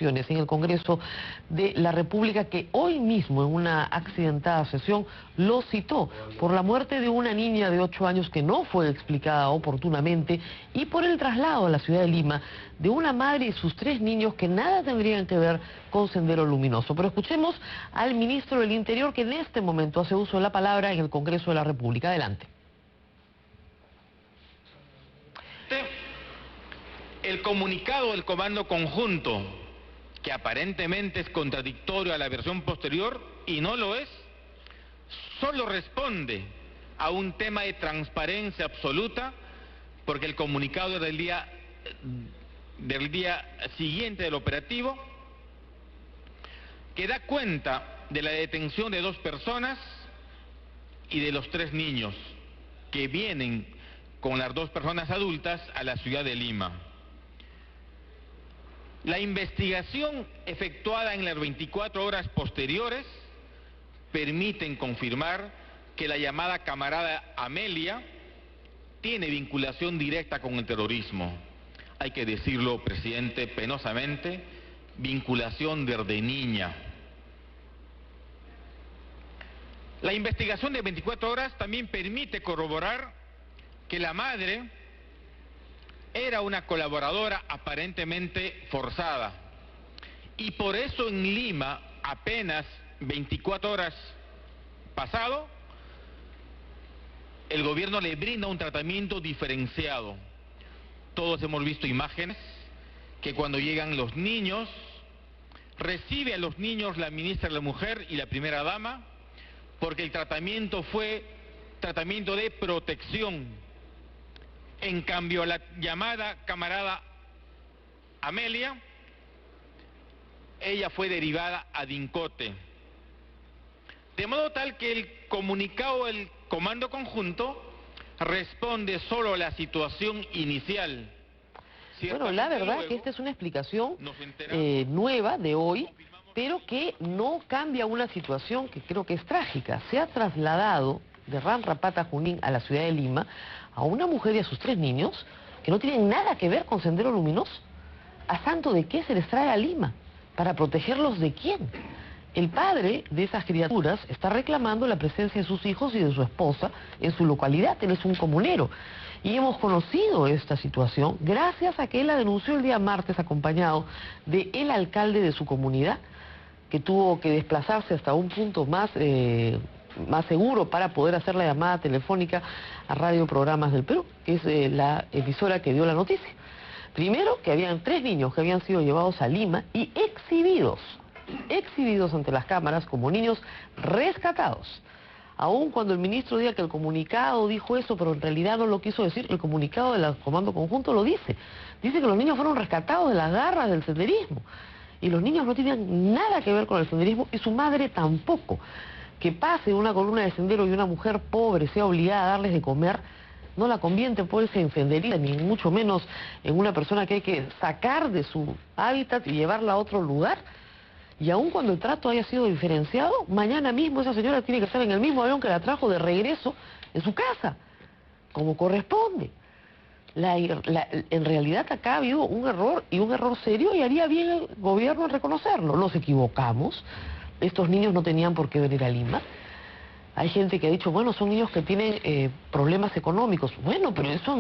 en el Congreso de la República, que hoy mismo en una accidentada sesión lo citó por la muerte de una niña de 8 años que no fue explicada oportunamente y por el traslado a la ciudad de Lima de una madre y sus 3 niños que nada tendrían que ver con Sendero Luminoso. Pero escuchemos al ministro del Interior, que en este momento hace uso de la palabra en el Congreso de la República. Adelante. El comunicado del Comando Conjunto, que aparentemente es contradictorio a la versión posterior, y no lo es, solo responde a un tema de transparencia absoluta, porque el comunicado del día siguiente del operativo, que da cuenta de la detención de 2 personas y de los 3 niños que vienen con las 2 personas adultas a la ciudad de Lima. La investigación efectuada en las 24 horas posteriores permiten confirmar que la llamada camarada Amelia tiene vinculación directa con el terrorismo. Hay que decirlo, presidente, penosamente, vinculación desde niña. La investigación de 24 horas también permite corroborar que la madre era una colaboradora aparentemente forzada, y por eso en Lima, apenas 24 horas pasado, el gobierno le brinda un tratamiento diferenciado. Todos hemos visto imágenes que cuando llegan los niños, recibe a los niños la ministra de la Mujer y la primera dama, porque el tratamiento fue tratamiento de protección. En cambio, la llamada camarada Amelia, ella fue derivada a Dincote. De modo tal que el comunicado del Comando Conjunto responde solo a la situación inicial. Bueno, la verdad que esta es una explicación nueva de hoy, pero que no cambia una situación que creo que es trágica. Se ha trasladado de Ranrapata, Junín, a la ciudad de Lima, a una mujer y a sus 3 niños que no tienen nada que ver con Sendero Luminoso. ¿A santo de qué se les trae a Lima? ¿Para protegerlos de quién? El padre de esas criaturas está reclamando la presencia de sus hijos y de su esposa en su localidad. Él es un comunero. Y hemos conocido esta situación gracias a que él la denunció el día martes, acompañado del alcalde de su comunidad, que tuvo que desplazarse hasta un punto más seguro para poder hacer la llamada telefónica a Radio Programas del Perú, que es la emisora que dio la noticia. Primero, que habían 3 niños que habían sido llevados a Lima y exhibidos ante las cámaras como niños rescatados. Aun cuando el ministro diga que el comunicado dijo eso, pero en realidad no lo quiso decir, el comunicado del Comando Conjunto lo dice. Dice que los niños fueron rescatados de las garras del senderismo. Y los niños no tenían nada que ver con el senderismo y su madre tampoco. Que pase una columna de sendero y una mujer pobre sea obligada a darles de comer, no la convierte pues en senderista, ni mucho menos en una persona que hay que sacar de su hábitat y llevarla a otro lugar. Y aun cuando el trato haya sido diferenciado, mañana mismo esa señora tiene que estar en el mismo avión que la trajo de regreso en su casa, como corresponde. En realidad acá ha habido un error, y un error serio, y haría bien el gobierno en reconocerlo. Nos equivocamos. Estos niños no tenían por qué venir a Lima. Hay gente que ha dicho, bueno, son niños que tienen problemas económicos. Bueno, pero eso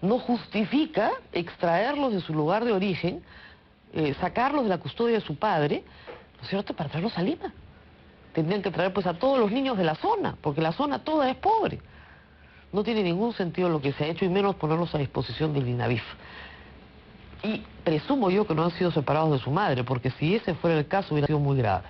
no justifica extraerlos de su lugar de origen, sacarlos de la custodia de su padre, ¿no es cierto?, para traerlos a Lima. Tendrían que traer pues a todos los niños de la zona, porque la zona toda es pobre. No tiene ningún sentido lo que se ha hecho, y menos ponerlos a disposición del INAVIF. Y presumo yo que no han sido separados de su madre, porque si ese fuera el caso hubiera sido muy grave.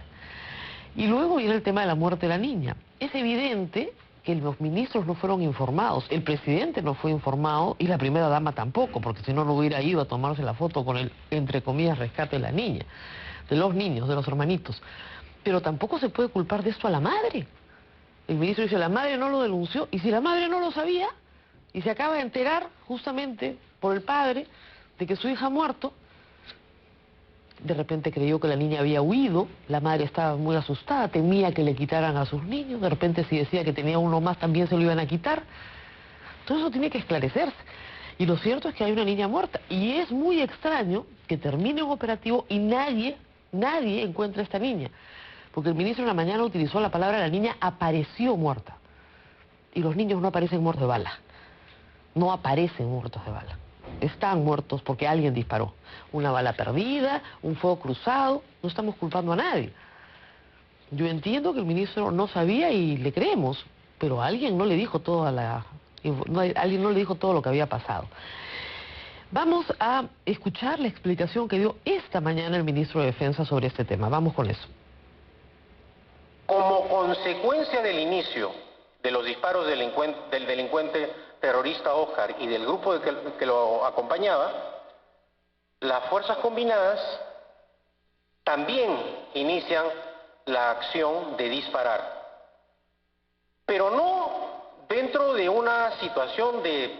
Y luego viene el tema de la muerte de la niña. Es evidente que los ministros no fueron informados, el presidente no fue informado y la primera dama tampoco, porque si no, no hubiera ido a tomarse la foto con el, entre comillas, rescate de la niña, de los niños, de los hermanitos. Pero tampoco se puede culpar de esto a la madre. El ministro dice, la madre no lo denunció, y si la madre no lo sabía, y se acaba de enterar justamente por el padre de que su hija ha muerto, de repente creyó que la niña había huido, la madre estaba muy asustada, temía que le quitaran a sus niños, de repente si decía que tenía uno más también se lo iban a quitar. Todo eso tiene que esclarecerse. Y lo cierto es que hay una niña muerta. Y es muy extraño que termine un operativo y nadie encuentre a esta niña. Porque el ministro en la mañana utilizó la palabra la niña apareció muerta. Y los niños no aparecen muertos de bala. No aparecen muertos de bala. Están muertos porque alguien disparó. Una bala perdida, un fuego cruzado. No estamos culpando a nadie. Yo entiendo que el ministro no sabía y le creemos, pero alguien no le dijo alguien no le dijo todo lo que había pasado. Vamos a escuchar la explicación que dio esta mañana el ministro de Defensa sobre este tema. Vamos con eso. Como consecuencia del inicio de los disparos del delincuente terrorista Oscar y del grupo que lo acompañaba, las fuerzas combinadas también inician la acción de disparar, pero no dentro de una situación de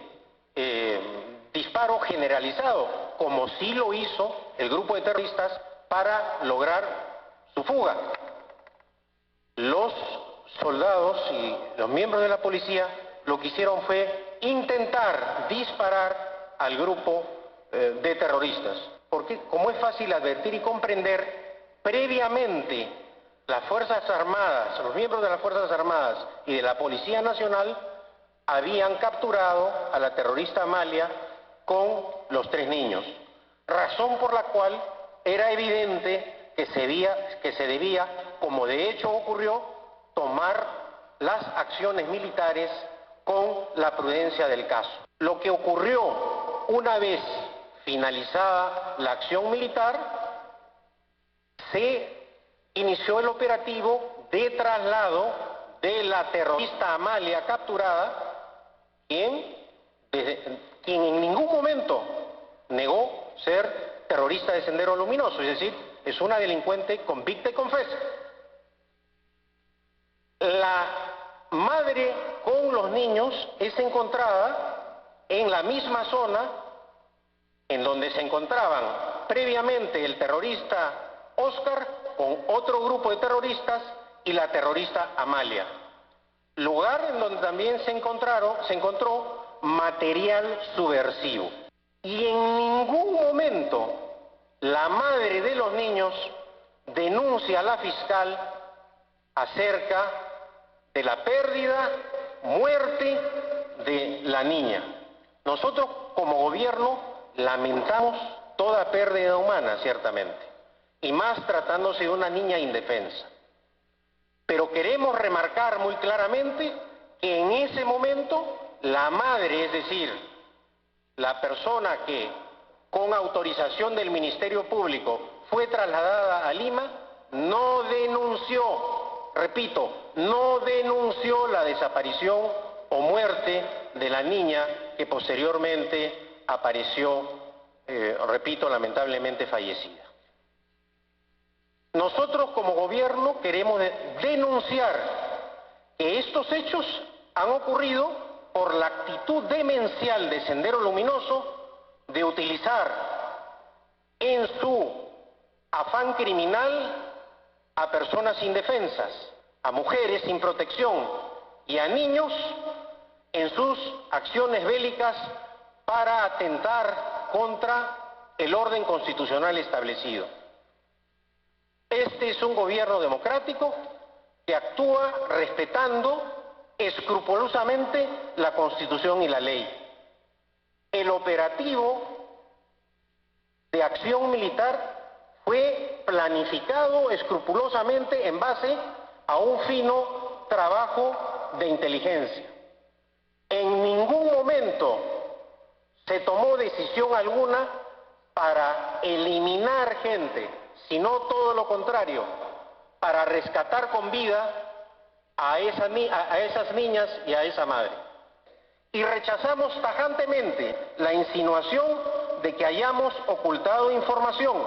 disparo generalizado, como sí lo hizo el grupo de terroristas para lograr su fuga. Los soldados y los miembros de la policía lo que hicieron fue intentar disparar al grupo de terroristas, porque como es fácil advertir y comprender, previamente las Fuerzas Armadas, los miembros de las Fuerzas Armadas y de la Policía Nacional habían capturado a la terrorista Amalia con los 3 niños, razón por la cual era evidente que se debía, como de hecho ocurrió, tomar las acciones militares con la prudencia del caso. Lo que ocurrió una vez finalizada la acción militar, se inició el operativo de traslado de la terrorista Amalia capturada, quien en ningún momento negó ser terrorista de Sendero Luminoso, es decir, es una delincuente convicta y confesa. La madre con los niños es encontrada en la misma zona en donde se encontraban previamente el terrorista Oscar con otro grupo de terroristas y la terrorista Amalia. Lugar en donde también se encontró material subversivo. Y en ningún momento la madre de los niños denuncia a la fiscal acerca de la pérdida, muerte de la niña. Nosotros como gobierno lamentamos toda pérdida humana, ciertamente, y más tratándose de una niña indefensa. Pero queremos remarcar muy claramente que en ese momento la madre, es decir, la persona que con autorización del Ministerio Público fue trasladada a Lima, no denunció, repito, no denunció la desaparición o muerte de la niña que posteriormente apareció, repito, lamentablemente fallecida. Nosotros como gobierno queremos denunciar que estos hechos han ocurrido por la actitud demencial de Sendero Luminoso de utilizar en su afán criminal a personas indefensas, a mujeres sin protección y a niños en sus acciones bélicas para atentar contra el orden constitucional establecido. Este es un gobierno democrático que actúa respetando escrupulosamente la Constitución y la ley. El operativo de acción militar fue planificado escrupulosamente en base a un fino trabajo de inteligencia. En ningún momento se tomó decisión alguna para eliminar gente, sino todo lo contrario, para rescatar con vida a esas niñas y a esa madre. Y rechazamos tajantemente la insinuación de que hayamos ocultado información,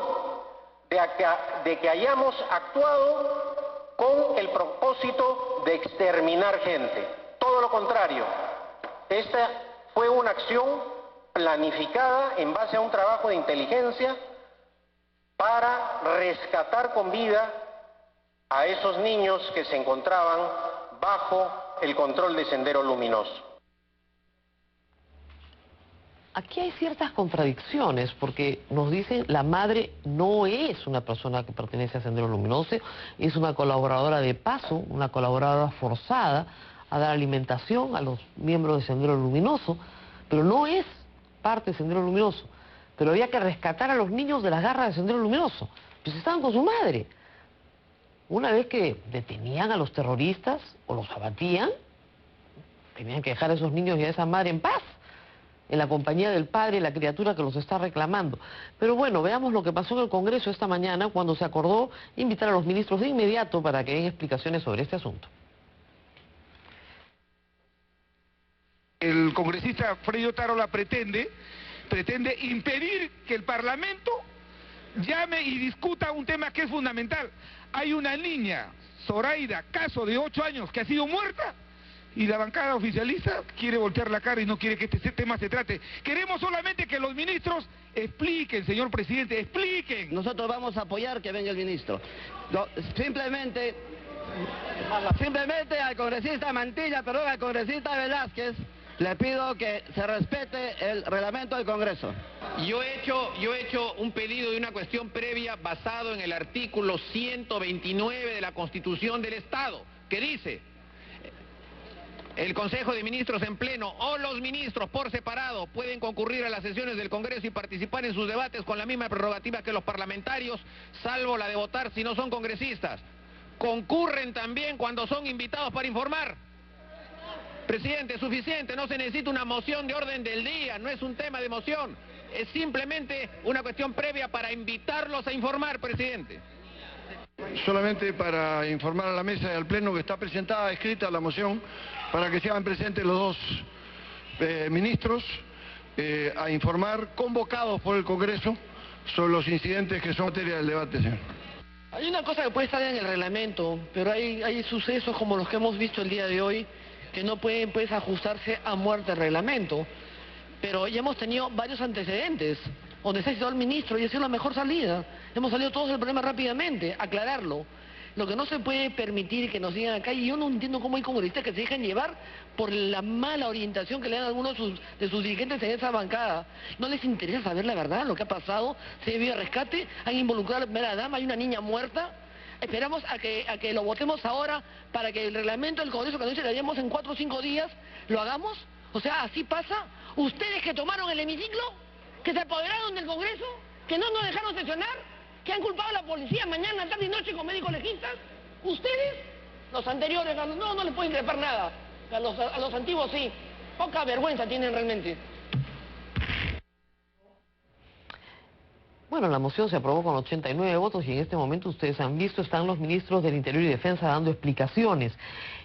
de que hayamos actuado con el propósito de exterminar gente. Todo lo contrario, esta fue una acción planificada en base a un trabajo de inteligencia para rescatar con vida a esos niños que se encontraban bajo el control de Sendero Luminoso. aquí hay ciertas contradicciones, porque nos dicen la madre no es una persona que pertenece a Sendero Luminoso, es una colaboradora de paso, una colaboradora forzada a dar alimentación a los miembros de Sendero Luminoso, pero no es parte de Sendero Luminoso. Pero había que rescatar a los niños de las garras de Sendero Luminoso, pues estaban con su madre. Una vez que detenían a los terroristas o los abatían, tenían que dejar a esos niños y a esa madre en paz, en la compañía del padre y la criatura que los está reclamando. Pero bueno, veamos lo que pasó en el Congreso esta mañana cuando se acordó invitar a los ministros de inmediato para que den explicaciones sobre este asunto. El congresista Freddy Otárola pretende impedir que el Parlamento llame y discuta un tema que es fundamental. Hay una niña, Zoraida Caso, de 8 años, que ha sido muerta, y la bancada oficialista quiere voltear la cara y no quiere que este tema se trate. Queremos solamente que los ministros expliquen, señor presidente, expliquen. Nosotros vamos a apoyar que venga el ministro. Simplemente al congresista Mantilla, perdón, al congresista Velázquez, le pido que se respete el reglamento del Congreso. Yo he hecho un pedido de una cuestión previa basado en el artículo 129 de la Constitución del Estado, que dice: el Consejo de Ministros en pleno o los ministros por separado pueden concurrir a las sesiones del Congreso y participar en sus debates con la misma prerrogativa que los parlamentarios, salvo la de votar si no son congresistas. Concurren también cuando son invitados para informar. Presidente, suficiente, no se necesita una moción de orden del día, no es un tema de moción, es simplemente una cuestión previa para invitarlos a informar, presidente. Solamente para informar a la mesa y al pleno que está presentada, escrita la moción, para que sean presentes los dos ministros a informar, convocados por el Congreso, sobre los incidentes que son materia del debate, señor. Hay una cosa que puede estar en el reglamento, pero hay sucesos como los que hemos visto el día de hoy que no pueden pues ajustarse a muerte al reglamento. Pero ya hemos tenido varios antecedentes donde se ha citado al ministro y ha sido la mejor salida. Hemos salido todos del problema rápidamente, aclararlo. Lo que no se puede permitir que nos digan acá, y yo no entiendo cómo hay congresistas que se dejan llevar por la mala orientación que le dan algunos de sus dirigentes en esa bancada. No les interesa saber la verdad, lo que ha pasado, se debió a rescate, han involucrado a la primera dama, hay una niña muerta. Esperamos a que lo votemos ahora para que el reglamento del Congreso que nos dice que haríamos en 4 o 5 días, lo hagamos. O sea, así pasa. Ustedes que tomaron el hemiciclo, que se apoderaron del Congreso, que no nos dejaron sesionar, que han culpado a la policía mañana, tarde y noche con médicos legistas. Ustedes, los anteriores, no les pueden increpar nada. A los antiguos sí. Poca vergüenza tienen realmente. Bueno, la moción se aprobó con 89 votos y en este momento ustedes han visto, están los ministros del Interior y Defensa dando explicaciones.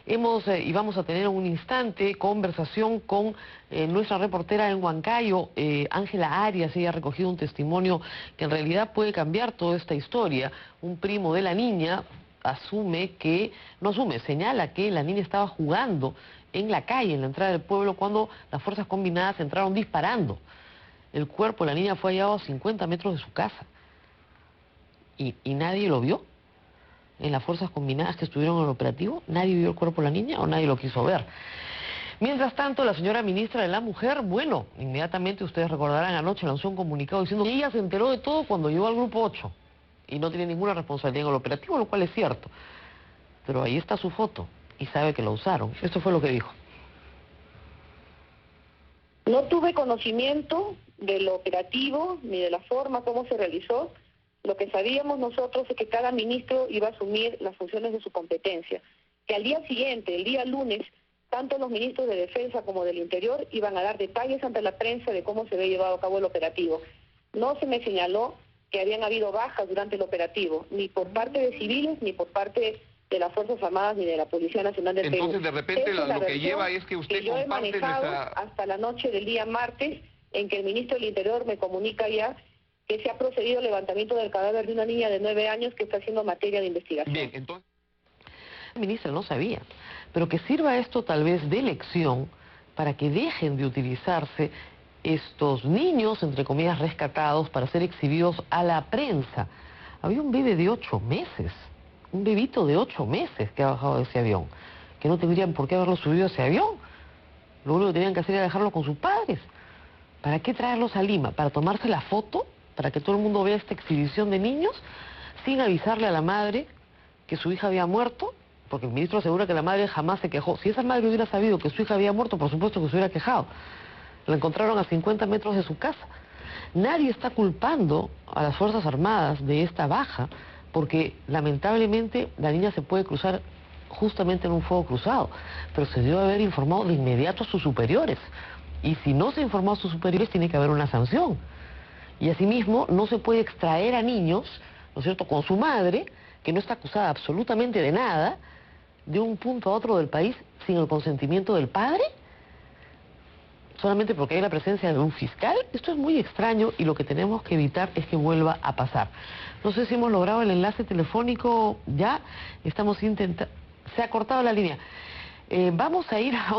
Y vamos a tener en un instante conversación con nuestra reportera en Huancayo, Ángela Arias. Ella ha recogido un testimonio que en realidad puede cambiar toda esta historia. Un primo de la niña señala que la niña estaba jugando en la calle, en la entrada del pueblo, cuando las fuerzas combinadas entraron disparando. El cuerpo de la niña fue hallado a 50 metros de su casa. Y nadie lo vio. En las fuerzas combinadas que estuvieron en el operativo, nadie vio el cuerpo de la niña o nadie lo quiso ver. Mientras tanto, la señora ministra de la Mujer, bueno, inmediatamente ustedes recordarán, anoche lanzó un comunicado diciendo que ella se enteró de todo cuando llegó al grupo 8 y no tiene ninguna responsabilidad en el operativo, lo cual es cierto. Pero ahí está su foto y sabe que la usaron. Esto fue lo que dijo. No tuve conocimiento del operativo ni de la forma como se realizó. Lo que sabíamos nosotros es que cada ministro iba a asumir las funciones de su competencia, que al día siguiente, el día lunes, tanto los ministros de Defensa como del Interior iban a dar detalles ante la prensa de cómo se había llevado a cabo el operativo. No se me señaló que habían habido bajas durante el operativo, ni por parte de civiles, ni por parte de las Fuerzas Armadas, ni de la Policía Nacional del Perú. Entonces, de repente, lo que lleva es que usted yo he comparte manejado nuestra... hasta la noche del día martes, en que el ministro del Interior me comunica ya que se ha procedido al levantamiento del cadáver de una niña de 9 años que está siendo materia de investigación. Bien, entonces... La ministra no sabía, pero que sirva esto tal vez de lección para que dejen de utilizarse estos niños, entre comillas, rescatados para ser exhibidos a la prensa. Había un bebé de 8 meses, un bebito de 8 meses que ha bajado de ese avión, que no tendrían por qué haberlo subido a ese avión. Lo único que tenían que hacer era dejarlo con sus padres. ¿Para qué traerlos a Lima? ¿Para tomarse la foto? ¿Para que todo el mundo vea esta exhibición de niños? Sin avisarle a la madre que su hija había muerto, porque el ministro asegura que la madre jamás se quejó. Si esa madre hubiera sabido que su hija había muerto, por supuesto que se hubiera quejado. La encontraron a 50 metros de su casa. Nadie está culpando a las Fuerzas Armadas de esta baja, porque lamentablemente la niña se puede cruzar justamente en un fuego cruzado, pero se debe haber informado de inmediato a sus superiores. Y si no se informó a sus superiores, tiene que haber una sanción. Y asimismo, no se puede extraer a niños, ¿no es cierto?, con su madre, que no está acusada absolutamente de nada, de un punto a otro del país sin el consentimiento del padre, solamente porque hay la presencia de un fiscal. Esto es muy extraño y lo que tenemos que evitar es que vuelva a pasar. No sé si hemos logrado el enlace telefónico ya, estamos intentando... Se ha cortado la línea. Vamos a ir a